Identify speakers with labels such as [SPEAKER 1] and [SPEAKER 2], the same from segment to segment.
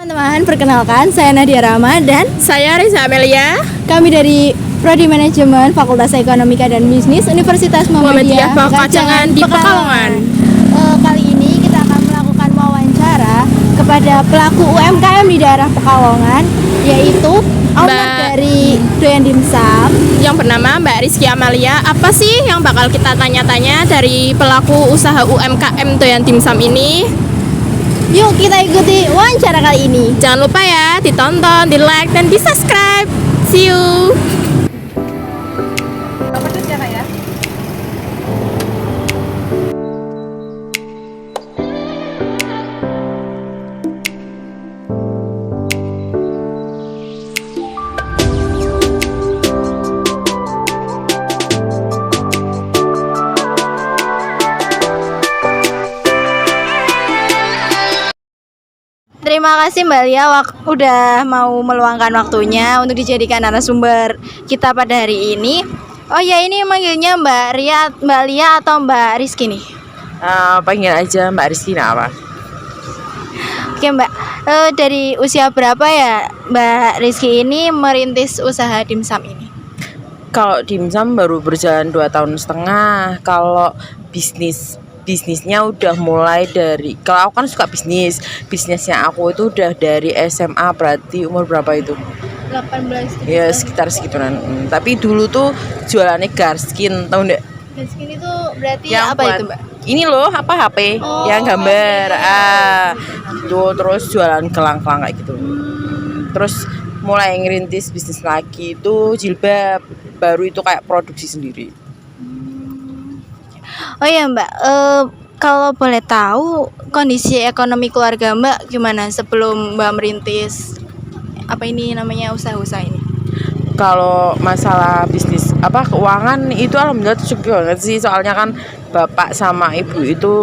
[SPEAKER 1] Teman-teman, perkenalkan saya Nadia Rama dan
[SPEAKER 2] Saya Risa Amelia,
[SPEAKER 1] kami dari Prodi Manajemen Fakultas Ekonomika dan Bisnis Universitas Muhammadiyah
[SPEAKER 2] Pacacangan di Pekalongan.
[SPEAKER 1] Kali ini kita akan melakukan wawancara kepada pelaku UMKM di daerah Pekalongan, yaitu owner dari Doyan Dimsum
[SPEAKER 2] yang bernama Mbak Rizky Amalia. Apa sih yang bakal kita tanya-tanya dari pelaku usaha UMKM Doyan Dimsum ini?
[SPEAKER 1] Yuk kita ikuti wawancara kali ini.
[SPEAKER 2] Jangan lupa ya, ditonton, di like, dan di subscribe. See you.
[SPEAKER 1] Terima kasih Mbak Lia udah mau meluangkan waktunya untuk dijadikan narasumber kita pada hari ini. Oh ya, ini manggilnya Mbak Lia atau Mbak Rizky nih?
[SPEAKER 3] Panggil aja Mbak Rizky apa?
[SPEAKER 1] Oke Mbak, dari usia berapa ya Mbak Rizky ini merintis usaha dimsum ini?
[SPEAKER 3] Kalau dimsum baru berjalan 2,5 tahun. Kalau bisnisnya udah mulai dari, kalau aku kan suka bisnisnya aku itu udah dari SMA. Berarti umur berapa itu?
[SPEAKER 1] 18
[SPEAKER 3] Ya sekitar segituan. Tapi dulu tuh jualannya Garskin, tahu nggak?
[SPEAKER 1] Garskin itu berarti
[SPEAKER 3] Yang
[SPEAKER 1] apa
[SPEAKER 3] buat,
[SPEAKER 1] itu Mbak?
[SPEAKER 3] ini loh apa HP yang gambar itu, terus jualan gelang-gelang kayak gitu. Terus mulai ngerintis bisnis lagi itu jilbab, baru itu kayak produksi sendiri.
[SPEAKER 1] Oh ya Mbak, kalau boleh tahu kondisi ekonomi keluarga Mbak gimana sebelum Mbak merintis apa ini namanya usaha-usaha ini?
[SPEAKER 3] Kalau masalah bisnis keuangan itu alhamdulillah cukup banget sih, soalnya kan bapak sama ibu itu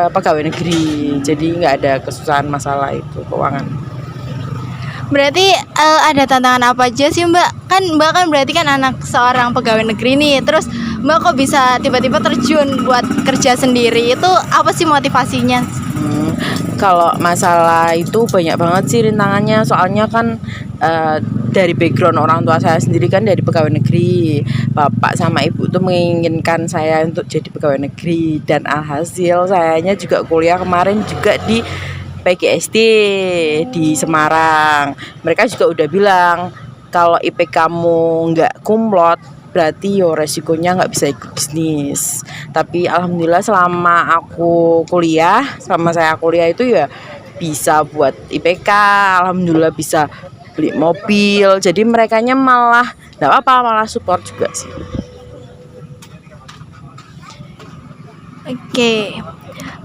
[SPEAKER 3] pegawai negeri, jadi nggak ada kesusahan masalah itu keuangan.
[SPEAKER 1] Berarti ada tantangan apa aja sih Mbak? Mbak kan berarti kan anak seorang pegawai negeri nih. Terus Mbak kok bisa tiba-tiba terjun buat kerja sendiri? Itu apa sih motivasinya?
[SPEAKER 3] Kalau masalah itu banyak banget sih rintangannya, soalnya kan dari background orang tua saya sendiri kan dari pegawai negeri. Bapak sama ibu tuh menginginkan saya untuk jadi pegawai negeri, dan alhasil sayanya juga kuliah kemarin juga di PGSD di Semarang. Mereka juga udah bilang kalau IP kamu nggak kumlot berarti yo resikonya nggak bisa ikut bisnis. Tapi alhamdulillah selama saya kuliah itu ya bisa buat IPK, alhamdulillah bisa beli mobil. Jadi merekanya malah nggak apa-apa, malah support juga sih.
[SPEAKER 1] Oke.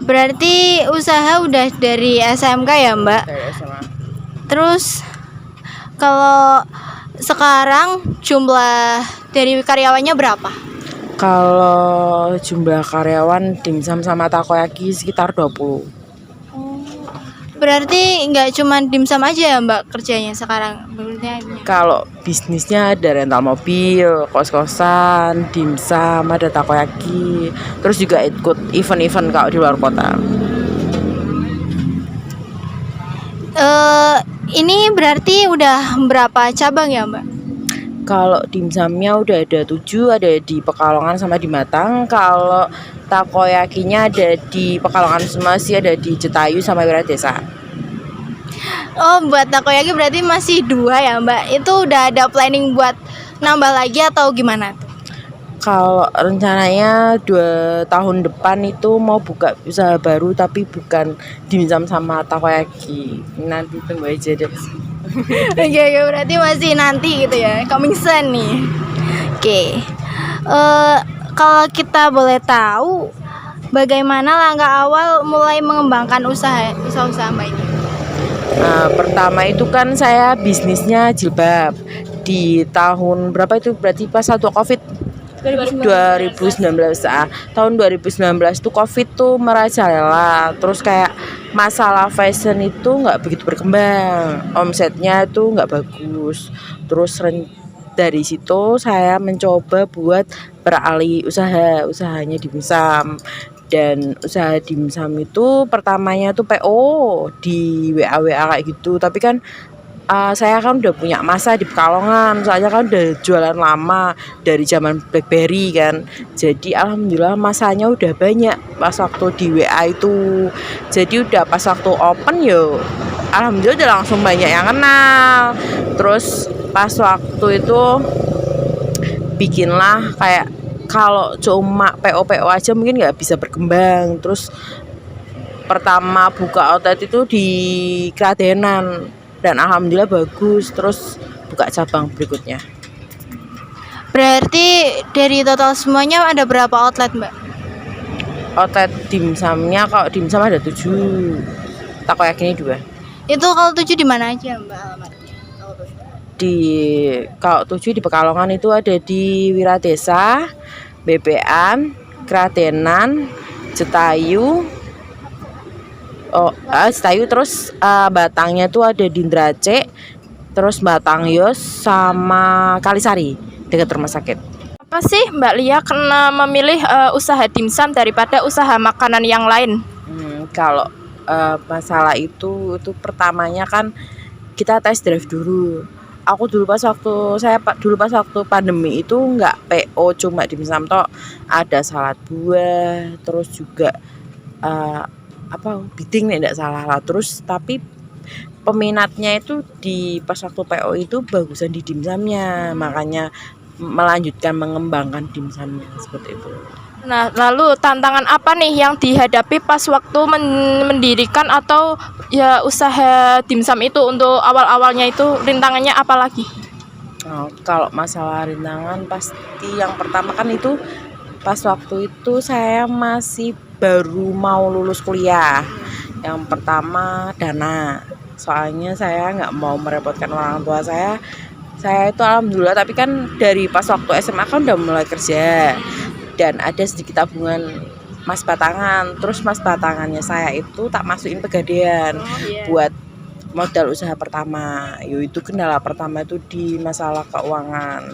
[SPEAKER 1] Berarti usaha udah dari SMK ya Mbak?
[SPEAKER 3] Dari SMA.
[SPEAKER 1] Terus kalau sekarang jumlah dari karyawannya berapa?
[SPEAKER 3] Kalau jumlah karyawan dimsum sama takoyaki sekitar 20.
[SPEAKER 1] Berarti nggak cuma dimsum aja ya Mbak kerjanya sekarang?
[SPEAKER 3] Kalau bisnisnya ada rental mobil, kos-kosan, dimsum, ada takoyaki, terus juga ikut event-event kalau di luar kota.
[SPEAKER 1] Ini berarti udah berapa cabang ya Mbak?
[SPEAKER 3] Kalau dimsumnya udah ada 7, ada di Pekalongan sama di Matang. Kalau takoyakinya ada di Pekalongan semua sih, ada di Jetayu sama Wiradesa.
[SPEAKER 1] Oh, buat takoyaki berarti masih 2 ya Mbak? Itu udah ada planning buat nambah lagi atau gimana tuh?
[SPEAKER 3] Kalau rencananya 2 tahun depan itu mau buka usaha baru, tapi bukan dimsum sama takoyaki. Nanti tunggu aja deh.
[SPEAKER 1] Oke, berarti masih nanti gitu ya, coming soon nih. Oke, kalau kita boleh tahu bagaimana langkah awal mulai mengembangkan usaha-usaha Mbak ini?
[SPEAKER 3] Pertama itu kan saya bisnisnya jilbab di tahun berapa itu, berarti pas satu COVID 2019. Tahun 2019 tuh COVID tuh merajalela, terus kayak masalah fashion itu nggak begitu berkembang, omsetnya itu nggak bagus. Terus dari situ saya mencoba buat beralih usahanya dimsum. Dan usaha dimsum itu pertamanya tuh PO di WA kayak gitu. Tapi kan saya kan udah punya masa di Pekalongan, soalnya kan udah jualan lama dari zaman BlackBerry kan. Jadi alhamdulillah masanya udah banyak pas waktu di WA itu. Jadi udah pas waktu open yo, alhamdulillah udah langsung banyak yang kenal. Terus pas waktu itu bikinlah kayak, kalau cuma PO aja mungkin nggak bisa berkembang. Terus pertama buka outlet itu di Kradenan dan alhamdulillah bagus. Terus buka cabang berikutnya.
[SPEAKER 1] Berarti dari total semuanya ada berapa outlet, Mbak?
[SPEAKER 3] Outlet dimsumnya, kalau dimsum ada 7, takoyaki ini 2.
[SPEAKER 1] Itu kalau 7 di mana aja, Mbak, alamatnya?
[SPEAKER 3] Kalau 7 di Pekalongan itu ada di Wiradesa, Bebean, Kradenan, Jetayu. Jetayu, terus Batangnya tuh ada di Indracik, terus Batang Yos sama Kalisari dekat rumah sakit.
[SPEAKER 2] Apa sih Mbak Lia kena memilih usaha dimsum daripada usaha makanan yang lain?
[SPEAKER 3] Kalau masalah itu pertamanya kan kita tes drive dulu. Aku dulu pas waktu pandemi itu nggak PO cuma dimsum toh, ada salad buah, terus juga bidding nih enggak salah lah. Terus tapi peminatnya itu di pas waktu PO itu bagusan di dimsumnya, makanya melanjutkan mengembangkan dimsumnya seperti itu.
[SPEAKER 2] Nah, lalu tantangan apa nih yang dihadapi pas waktu mendirikan atau ya usaha dimsum itu? Untuk awal-awalnya itu rintangannya apa lagi?
[SPEAKER 3] Kalau masalah rintangan pasti yang pertama kan itu pas waktu itu saya masih baru mau lulus kuliah. Yang pertama dana, soalnya saya nggak mau merepotkan orang tua saya. Saya itu alhamdulillah, tapi kan dari pas waktu SMA kan udah mulai kerja dan ada sedikit tabungan mas batangan. Terus mas batangannya saya itu tak masukin pegadaian buat modal usaha pertama. Itu kendala pertama itu di masalah keuangan.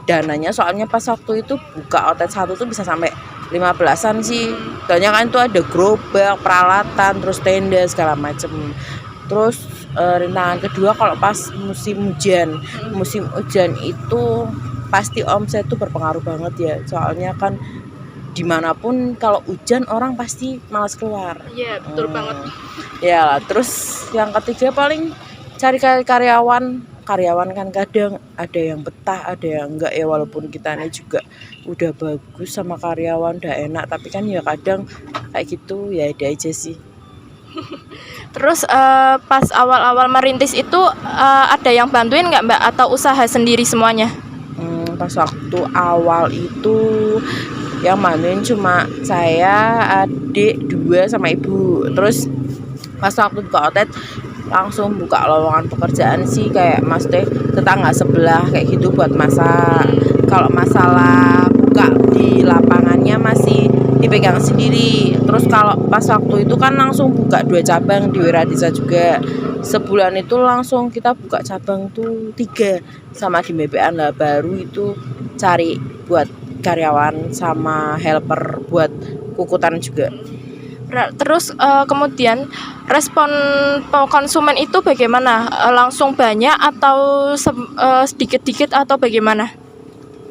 [SPEAKER 3] Dananya soalnya pas waktu itu buka outlet 1 tuh bisa sampai 15-an sih. Soalnya kan itu ada gerobak, peralatan, terus tenda segala macem. Terus rintangan kedua kalau pas musim hujan itu pasti omset itu berpengaruh banget ya. Soalnya kan dimanapun kalau hujan orang pasti malas keluar.
[SPEAKER 2] Iya, betul banget.
[SPEAKER 3] Ya, terus yang ketiga paling cari karyawan kan kadang ada yang betah, ada yang enggak ya, walaupun kita ini juga udah bagus sama karyawan, udah enak, tapi kan ya kadang kayak gitu ya, ada aja sih.
[SPEAKER 2] Terus pas awal-awal merintis itu ada yang bantuin nggak Mbak atau usaha sendiri semuanya?
[SPEAKER 3] Pas waktu awal itu yang bantuin cuma saya, adik 2 sama ibu. Terus pas waktu buka outlet langsung buka lowongan pekerjaan sih, kayak maksudnya tetangga sebelah kayak gitu buat masak. Kalau masalah buka di lapangannya masih dipegang sendiri. Terus kalau pas waktu itu kan langsung buka 2 cabang di Wiradesa juga. Sebulan itu langsung kita buka cabang tuh 3 sama di BBN lah. Baru itu cari buat karyawan sama helper buat kukutan juga.
[SPEAKER 2] Terus kemudian respon konsumen itu bagaimana? Langsung banyak atau sedikit-sedikit atau bagaimana?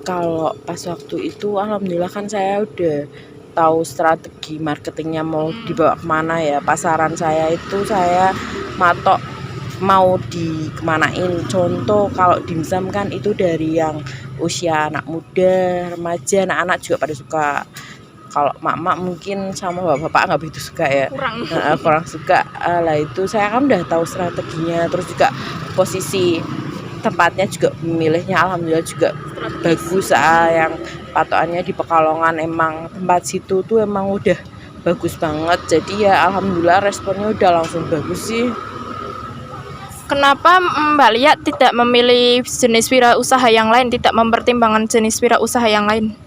[SPEAKER 3] Kalau pas waktu itu alhamdulillah kan saya udah tahu strategi marketingnya mau dibawa kemana ya. Pasaran saya itu saya matok mau dikemanain. Contoh kalau dimsum kan itu dari yang usia anak muda, remaja, anak-anak juga pada suka. Kalau mak-mak mungkin sama bapak-bapak nggak begitu suka ya, kurang suka. Lah itu saya kan udah tahu strateginya, terus juga posisi tempatnya juga memilihnya alhamdulillah juga bagus. Yang patokannya di Pekalongan, emang tempat situ tuh emang udah bagus banget. Jadi ya alhamdulillah responnya udah langsung bagus sih.
[SPEAKER 2] Kenapa Mbak Lia tidak memilih jenis wirausaha yang lain, tidak mempertimbangkan jenis wirausaha yang lain?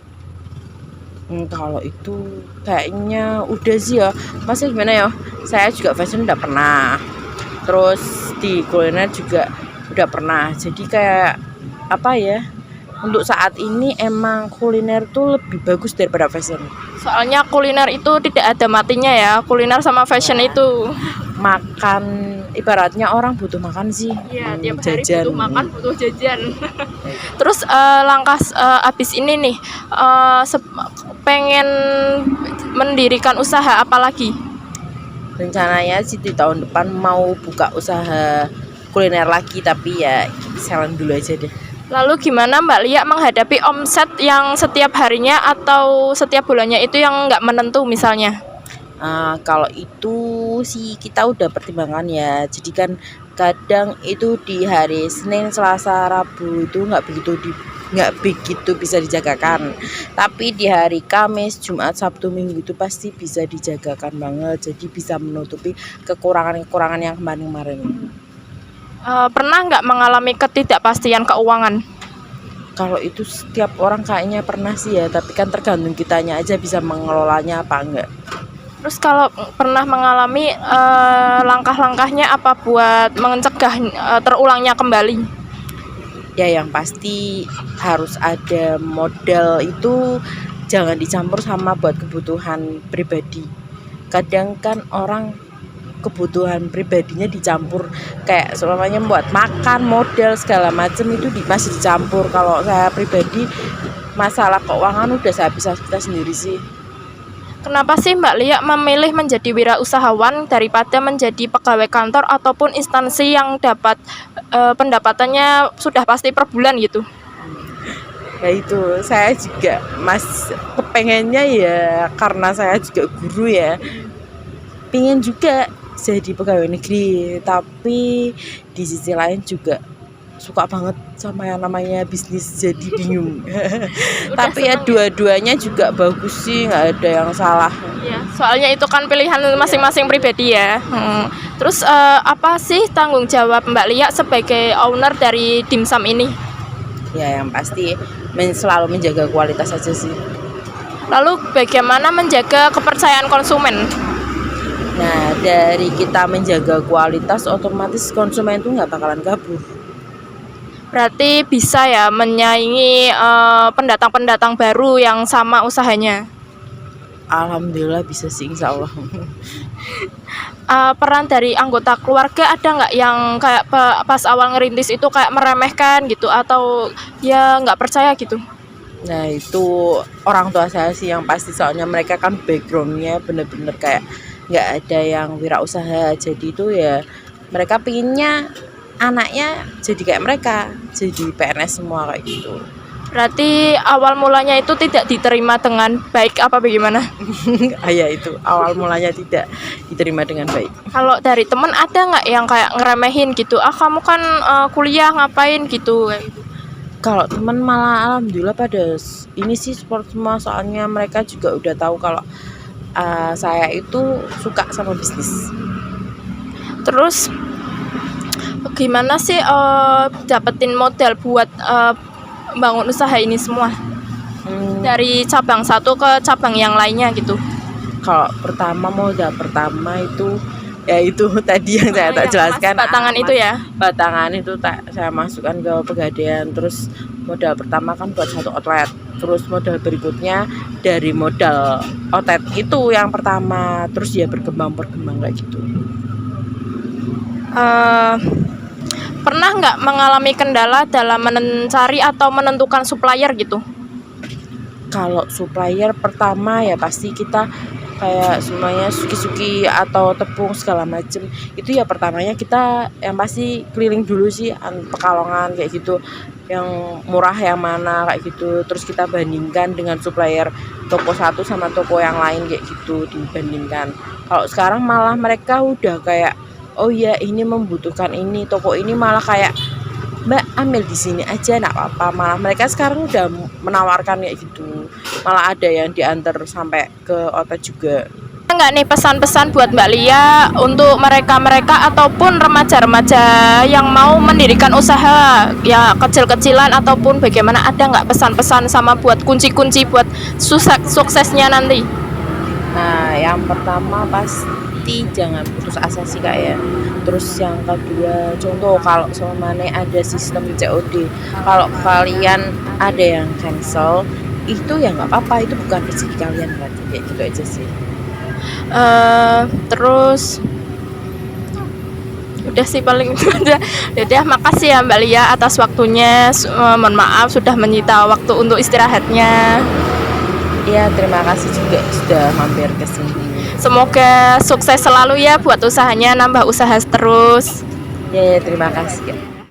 [SPEAKER 3] Kalau itu kayaknya udah sih ya. Masih gimana ya? Saya juga fashion udah pernah. Terus di kuliner juga udah pernah. Jadi kayak apa ya? untuk saat ini emang kuliner tuh lebih bagus daripada fashion.
[SPEAKER 2] Soalnya kuliner itu tidak ada matinya ya, kuliner sama fashion itu.
[SPEAKER 3] Makan ibaratnya orang butuh makan sih.
[SPEAKER 2] Iya, tiap hari
[SPEAKER 3] jajan.
[SPEAKER 2] butuh makan, butuh jajan. Terus langkah abis ini nih, pengen mendirikan usaha apa lagi?
[SPEAKER 3] Rencananya sih di tahun depan mau buka usaha kuliner lagi, tapi ya jalan dulu aja deh.
[SPEAKER 2] Lalu gimana Mbak Lia menghadapi omset yang setiap harinya atau setiap bulannya itu yang nggak menentu misalnya?
[SPEAKER 3] Kalau itu sih kita udah pertimbangkan ya. Jadi kan kadang itu di hari Senin, Selasa, Rabu itu nggak begitu bisa dijagakan. Tapi di hari Kamis, Jumat, Sabtu, Minggu itu pasti bisa dijagakan banget. Jadi bisa menutupi kekurangan-kekurangan yang kemarin-kemarin.
[SPEAKER 2] Pernah nggak mengalami ketidakpastian keuangan?
[SPEAKER 3] Kalau itu setiap orang kayaknya pernah sih ya. Tapi kan tergantung kitanya aja bisa mengelolanya apa enggak.
[SPEAKER 2] Terus kalau pernah mengalami langkah-langkahnya apa buat mencegah terulangnya kembali?
[SPEAKER 3] Ya yang pasti harus ada modal, itu jangan dicampur sama buat kebutuhan pribadi. Kadang kan orang kebutuhan pribadinya dicampur, kayak semuanya buat makan, modal segala macam itu masih dicampur. Kalau saya pribadi masalah keuangan udah saya bisa kita sendiri sih.
[SPEAKER 2] Kenapa sih Mbak Lia memilih menjadi wirausahawan daripada menjadi pegawai kantor ataupun instansi yang dapat pendapatannya sudah pasti per bulan gitu?
[SPEAKER 3] Ya itu saya juga kepengennya ya, karena saya juga guru ya, pengen juga jadi pegawai negeri, tapi di sisi lain juga suka banget sama yang namanya bisnis, jadi bingung. Tapi ya dua-duanya juga bagus sih, nggak ada yang salah.
[SPEAKER 2] Ya, soalnya itu kan pilihan masing-masing pribadi ya. Terus apa sih tanggung jawab Mbak Lia sebagai owner dari dimsum ini?
[SPEAKER 3] Ya yang pasti selalu menjaga kualitas aja sih.
[SPEAKER 2] Lalu bagaimana menjaga kepercayaan konsumen?
[SPEAKER 3] Nah dari kita menjaga kualitas, otomatis konsumen itu nggak bakalan kabur.
[SPEAKER 2] Berarti bisa ya menyaingi pendatang-pendatang baru yang sama usahanya.
[SPEAKER 3] Alhamdulillah bisa sih, insya Allah.
[SPEAKER 2] Peran dari anggota keluarga ada nggak yang kayak pas awal ngerintis itu kayak meremehkan gitu atau ya nggak percaya gitu?
[SPEAKER 3] Nah itu orang tua saya sih yang pasti, soalnya mereka kan backgroundnya bener-bener kayak nggak ada yang wirausaha, jadi itu ya mereka pinginnya anaknya jadi kayak mereka, jadi PNS semua kayak gitu.
[SPEAKER 2] Berarti awal mulanya itu tidak diterima dengan baik apa bagaimana?
[SPEAKER 3] Ya itu awal mulanya tidak diterima dengan baik.
[SPEAKER 2] Kalau dari temen ada nggak yang kayak ngeremehin gitu? Kamu kan kuliah ngapain gitu?
[SPEAKER 3] Kalau teman malah alhamdulillah pada ini sih support semua, soalnya mereka juga udah tahu kalau saya itu suka sama bisnis.
[SPEAKER 2] Terus gimana sih dapetin modal buat bangun usaha ini semua? Dari cabang satu ke cabang yang lainnya gitu.
[SPEAKER 3] Kalau modal pertama itu ya itu tadi yang saya tak jelaskan.
[SPEAKER 2] Batangan itu ya.
[SPEAKER 3] Batangan itu saya masukkan ke Pegadaian. Terus modal pertama kan buat satu outlet. Terus modal berikutnya dari modal outlet itu yang pertama. Terus ya berkembang kayak gitu.
[SPEAKER 2] Pernah nggak mengalami kendala dalam mencari atau menentukan supplier gitu?
[SPEAKER 3] Kalau supplier pertama ya pasti kita kayak semuanya suki-suki atau tepung segala macem, itu ya pertamanya kita yang pasti keliling dulu sih Pekalongan kayak gitu, yang murah yang mana kayak gitu, terus kita bandingkan dengan supplier toko satu sama toko yang lain kayak gitu, dibandingkan. Kalau sekarang malah mereka udah kayak oh ya ini membutuhkan ini, toko ini malah kayak Mbak ambil di sini aja nggak apa-apa, malah mereka sekarang udah menawarkan kayak gitu, malah ada yang diantar sampai ke outlet juga.
[SPEAKER 2] Enggak nih pesan-pesan buat Mbak Lia untuk mereka-mereka ataupun remaja-remaja yang mau mendirikan usaha ya kecil-kecilan ataupun bagaimana, ada nggak pesan-pesan sama buat kunci-kunci buat suksesnya nanti?
[SPEAKER 3] Nah yang pertama berhenti, jangan putus asa sih Kak ya. Terus yang kedua, contoh kalau semuanya ada sistem COD, kalau kalian ada yang cancel itu ya nggak apa-apa, itu bukan rezeki kalian berarti, kayak gitu aja sih.
[SPEAKER 2] Terus udah sih paling itu aja. Udah, makasih ya Mbak Lia atas waktunya. Mohon maaf sudah menyita waktu untuk istirahatnya.
[SPEAKER 3] Iya, terima kasih juga sudah mampir ke sini.
[SPEAKER 2] Semoga sukses selalu ya buat usahanya, nambah usaha terus.
[SPEAKER 3] Ya, terima kasih. Kak.